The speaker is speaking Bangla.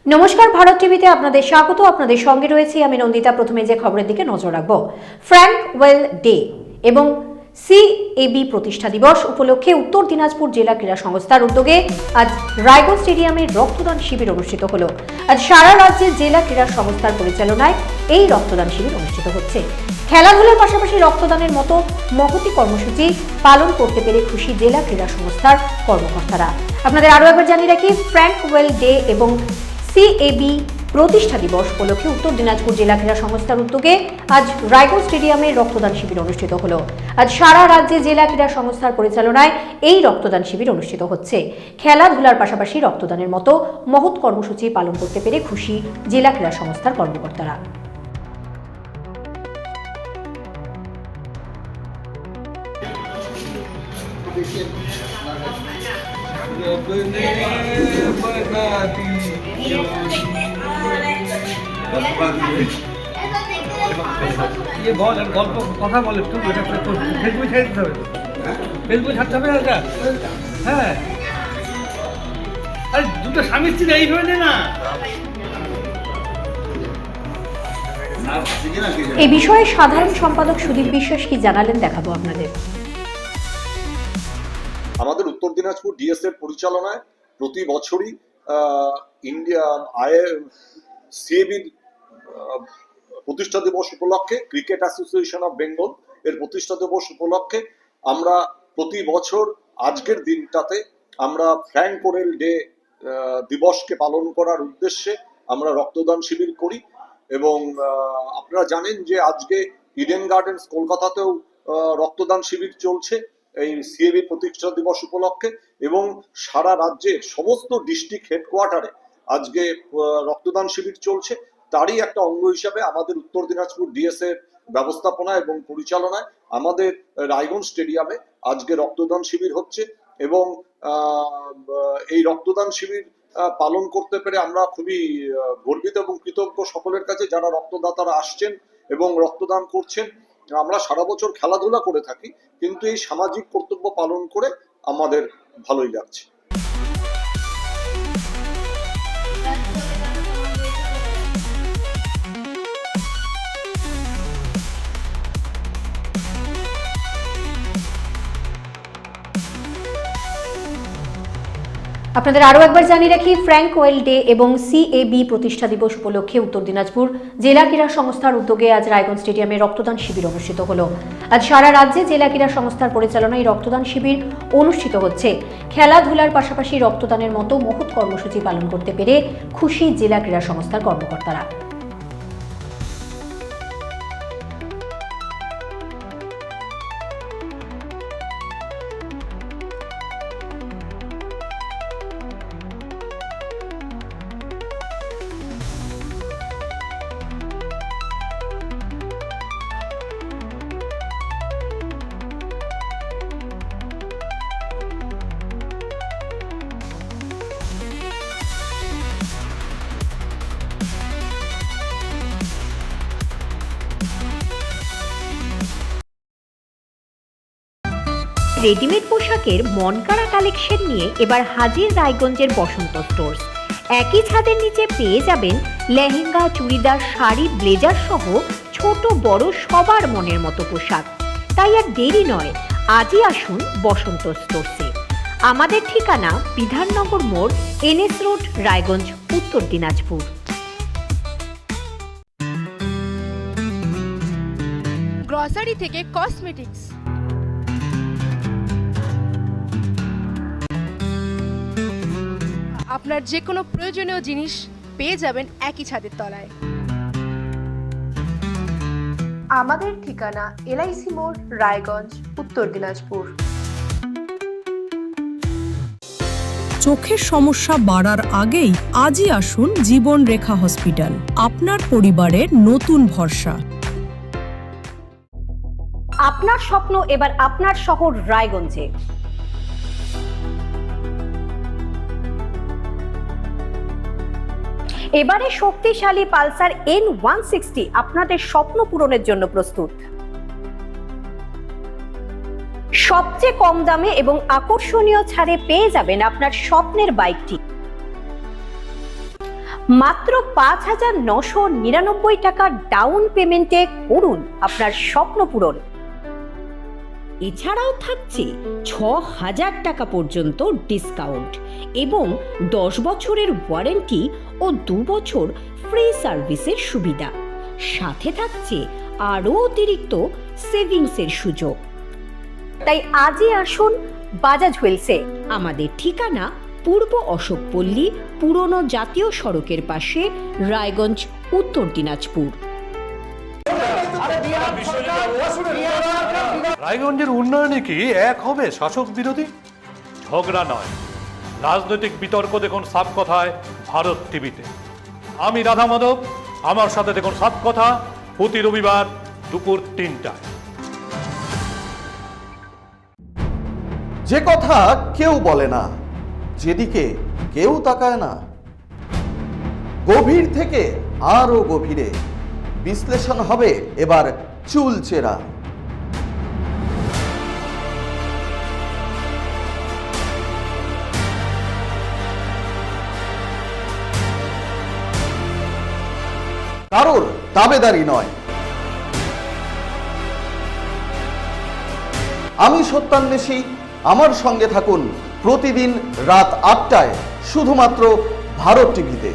নমস্কার, ভারত টিভিতে আপনাদের স্বাগত। আপনাদের সঙ্গে রয়েছে আমি নন্দিতা। প্রথমে যে খবরের দিকে নজর রাখবো, ফ্র্যাঙ্ক ওয়েল ডে এবং সিএবি প্রতিষ্ঠা দিবস উপলক্ষে উত্তর দিনাজপুর জেলা ক্রীড়া সংস্থার উদ্যোগে আজ রায়গঞ্জ স্টেডিয়ামে রক্তদান শিবির অনুষ্ঠিত হলো। আজ সারা রাজ্যে জেলা ক্রীড়া সংস্থার পরিচালনায় এই রক্তদান শিবির অনুষ্ঠিত হচ্ছে। খেলাধুলার পাশাপাশি রক্তদানের মতো মহতি কর্মসূচি পালন করতে পেরে খুশি জেলা ক্রীড়া সংস্থার কর্মকর্তারা। আপনাদের আরও একবার জানিয়ে রাখি, ফ্র্যাঙ্ক ওয়েল ডে এবং সিএবি প্রতিষ্ঠা দিবস উপলক্ষে উত্তর দিনাজপুর জেলা ক্রীড়া সংস্থার উদ্যোগে আজ রায়গঞ্জ স্টেডিয়ামে রক্তদান শিবির অনুষ্ঠিত হলো। আজ সারা রাজ্যে জেলা ক্রীড়া সংস্থার পরিচালনায় এই রক্তদান শিবির অনুষ্ঠিত হচ্ছে। খেলাধুলার পাশাপাশি রক্তদানের মতো মহৎ কর্মসূচি পালন করতে পেরে খুশি জেলা ক্রীড়া সংস্থার কর্মকর্তারা। গল্প কথা বলে একটু ফেসবুক ছেড়ে দিতে হবে, ফেসবুক ছাড়তে হবে না। হ্যাঁ, আরে দুটো স্বামী স্ত্রী এইভাবে না। এই বিষয়ে সাধারণ সম্পাদক সুদীপ বিশ্বাস কি জানালেন দেখাবো আপনাদের। আমাদের উত্তর দিনাজপুর ডিএস এর পরিচালনায় প্রতি বছরই ইন্ডিয়া সিএবির প্রতিষ্ঠা দিবস উপলক্ষে, ক্রিকেট অ্যাসোসিয়েশন অফ বেঙ্গল এর প্রতিষ্ঠা দিবস উপলক্ষে আমরা প্রতি বছর আজকের দিনটাতে আমরা ফ্র্যাঙ্ক ওয়েল ডে দিবসকে পালন করার উদ্দেশ্যে আমরা রক্তদান শিবির করি। এবং আপনারা জানেন যে আজকে ইডেন গার্ডেন্স কলকাতাতেও রক্তদান শিবির চলছে এই সিএবি প্রতিষ্ঠা দিবস উপলক্ষে, এবং সারা রাজ্যের সমস্ত ডিস্ট্রিক্ট হেডকোয়ার্টারে আজকে রক্তদান শিবির চলছে। তারই একটা অঙ্গ হিসাবে আমাদের উত্তর দিনাজপুর ডিএস এর ব্যবস্থাপনা এবং পরিচালনায় আমাদের রায়গঞ্জ স্টেডিয়ামে আজকে রক্তদান শিবির হচ্ছে। এবং এই রক্তদান শিবির পালন করতে পেরে আমরা খুবই গর্বিত এবং কৃতজ্ঞ সকলের কাছে, যারা রক্তদাতারা আসছেন এবং রক্তদান করছেন। আমরা সারা বছর খেলাধুলা করে থাকি, কিন্তু এই সামাজিক কর্তব্য পালন করে আমাদের ভালোই লাগছে। আপনাদের আরও একবার জানিয়ে রাখি, ফ্র্যাঙ্ক ওয়েল ডে এবং সিএবি প্রতিষ্ঠা দিবস উপলক্ষে উত্তর দিনাজপুর জেলা ক্রীড়া সংস্থার উদ্যোগে আজ রায়গঞ্জ স্টেডিয়ামে রক্তদান শিবির অনুষ্ঠিত হলো। আজ সারা রাজ্যে জেলা ক্রীড়া সংস্থার পরিচালনায় রক্তদান শিবির অনুষ্ঠিত হচ্ছে। খেলাধুলার পাশাপাশি রক্তদানের মতো মহৎ কর্মসূচি পালন করতে পেরে খুশি জেলা ক্রীড়া সংস্থার কর্মকর্তারা। রেডিমেড পোশাকের মনকাড়া কালেকশন নিয়ে এবার হাজির রায়গঞ্জের বসন্ত স্টোর্স। একই ছাদের নিচে পেয়ে যাবেন লেহেঙ্গা, চুড়িদার, শাড়ি, ব্লেজার সহ ছোট বড় সবার মনের মতো পোশাক। তাই আর দেরি নয়, আজই আসুন বসন্ত স্টোর্সে। আমাদের ঠিকানা বিধাননগর মোড়, এনএস রোড, রায়গঞ্জ, উত্তর দিনাজপুর। গ্রসারি থেকে কসমেটিক্স, আপনার যে কোনো প্রয়োজনীয় জিনিস পেয়ে যাবেন একই ছাদের তলায়। আমাদের ঠিকানা এলআইসি মোড়, রায়গঞ্জ, উত্তর দিনাজপুর। চোখের সমস্যা বাড়ার আগেই আজই আসুন জীবন রেখা হসপিটাল, আপনার পরিবারের নতুন ভরসা। আপনার স্বপ্ন এবার আপনার শহর রায়গঞ্জে। এবারে শক্তিশালী পালসার N160 আপনাদের স্বপ্ন পূরণের জন্য প্রস্তুত। সবচেয়ে কম দামে এবং আকর্ষণীয় ছাড়ে পেয়ে যাবেন আপনার স্বপ্নের বাইকটি। মাত্র 5,999 টাকা ডাউন পেমেন্টে করুন আপনার স্বপ্ন পূরণ। এছাড়াও থাকছে 6,000 টাকা পর্যন্ত ডিসকাউন্ট এবং 10 বছরের ওয়ারেন্টি ও 2 বছর ফ্রি সার্ভিসের সুবিধা। সাথে থাকছে আরও অতিরিক্ত সেভিংসের সুযোগ। তাই আজই আসুন বাজাজ হুইলসে। আমাদের ঠিকানা পূর্ব অশোকপল্লী, পুরনো জাতীয় সড়কের পাশে, রায়গঞ্জ, উত্তর দিনাজপুর। রায়গঞ্জের উন্নয়নে কি এক হবে শাসক বিরোধী? ঝগড়া নয়, রাজনৈতিক বিতর্ক দেখুন সাত কথায় ভারত টিভিতে। আমি রাধা মাধব, আমার সাথে দেখুন সাত কথা প্রতি রবিবার দুপুর 3টায়। যে কথা কেউ বলে না, যেদিকে কেউ তাকায় না, গভীর থেকে আরো গভীরে বিশ্লেষণ হবে এবার চুলচেরা। কারোর দাবেদারি নয়। আমি সত্যান্বেষী, আমার সঙ্গে থাকুন প্রতিদিন রাত 8টায় শুধুমাত্র ভারত টিভিতে।